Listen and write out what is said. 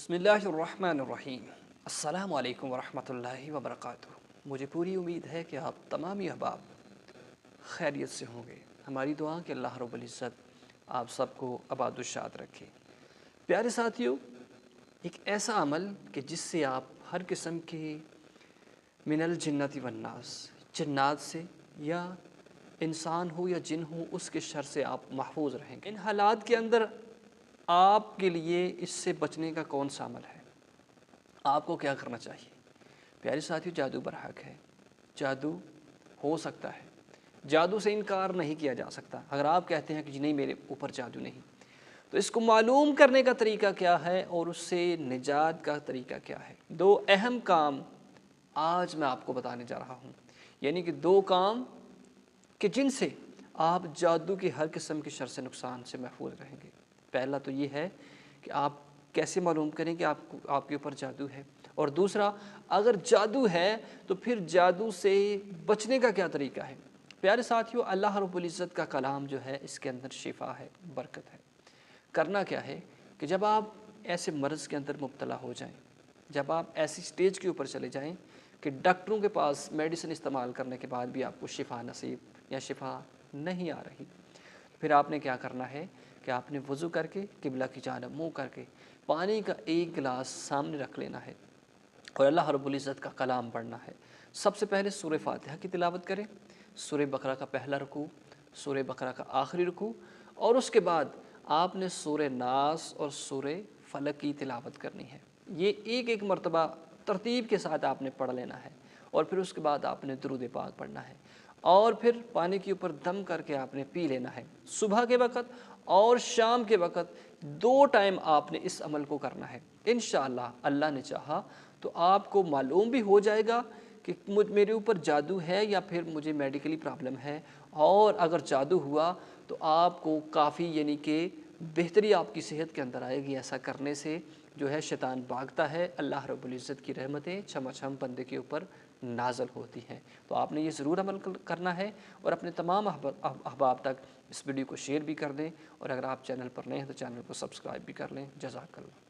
बिस्मिल्लाहिर्रहमानिर्रहीम। अस्सलामु अलैकुम वरहमतुल्लाहि वबरकातुहू। मुझे पूरी उम्मीद है कि आप तमाम अहबाब खैरियत से होंगे। हमारी दुआ कि अल्लाह रब्बुल इज़्ज़त आप सबको आबाद-ओ-शाद रखे। प्यारे साथियों, एक ऐसा अमल कि जिससे आप हर किस्म के मिनल जिन्नति वन्नास, जन्नात से या इंसान हो या जिन हो, उसके शर से आप महफूज रहेंगे। इन हालात के अंदर आपके लिए इससे बचने का कौन सा अमल है? आपको क्या करना चाहिए? प्यारे साथियों, जादू बरहक है। जादू हो सकता है, जादू से इनकार नहीं किया जा सकता। अगर आप कहते हैं कि जी नहीं, मेरे ऊपर जादू नहीं, तो इसको मालूम करने का तरीका क्या है और उससे निजात का तरीका क्या है? दो अहम काम आज मैं आपको बताने जा रहा हूँ, यानी कि दो काम कि जिनसे आप जादू की हर किस्म के शर से, नुकसान से महफूज रहेंगे। पहला तो ये है कि आप कैसे मालूम करें कि आपके ऊपर जादू है, और दूसरा, अगर जादू है तो फिर जादू से बचने का क्या तरीका है। प्यारे साथियों, अल्लाह रब्बुल इज़्ज़त का कलाम जो है, इसके अंदर शिफा है, बरकत है। करना क्या है कि जब आप ऐसे मर्ज़ के अंदर मुब्तला हो जाएं, जब आप ऐसी स्टेज के ऊपर चले जाएं कि डॉक्टरों के पास मेडिसिन इस्तेमाल करने के बाद भी आपको शिफा नसीब या शिफा नहीं आ रही, फिर आपने क्या करना है कि आपने वज़ू करके किबला की जानब मुँह करके पानी का एक गिलास सामने रख लेना है और अल्लाह रब्बुल इज़्ज़त का कलाम पढ़ना है। सबसे पहले सूरह फातिहा की तिलावत करें, सूरह बकरा का पहला रुकू, सूरह बकरा का आखिरी रुकू, और उसके बाद आपने सूरह नास और सूरह फलक की तिलावत करनी है। ये एक एक मरतबा तरतीब के साथ आपने पढ़ लेना है, और फिर उसके बाद आपने दुरूद पाक पढ़ना है, और फिर पानी के ऊपर दम करके आपने पी लेना है। सुबह के वक़्त और शाम के वक़्त 2 टाइम आपने इस अमल को करना है। इंशाअल्लाह, अल्लाह ने चाहा तो आपको मालूम भी हो जाएगा कि मेरे ऊपर जादू है या फिर मुझे मेडिकली प्रॉब्लम है, और अगर जादू हुआ तो आपको काफ़ी, यानी कि बेहतरी आपकी सेहत के अंदर आएगी। ऐसा करने से जो है शैतान भागता है, अल्लाह रब्बुल इज़्ज़त की रहमतें छम-छम बंदे के ऊपर नाज़िल होती हैं। तो आपने ये ज़रूर अमल करना है, और अपने तमाम अहबाब तक इस वीडियो को शेयर भी कर दें, और अगर आप चैनल पर नए हैं तो चैनल को सब्सक्राइब भी कर लें। जज़ाकल्लाह।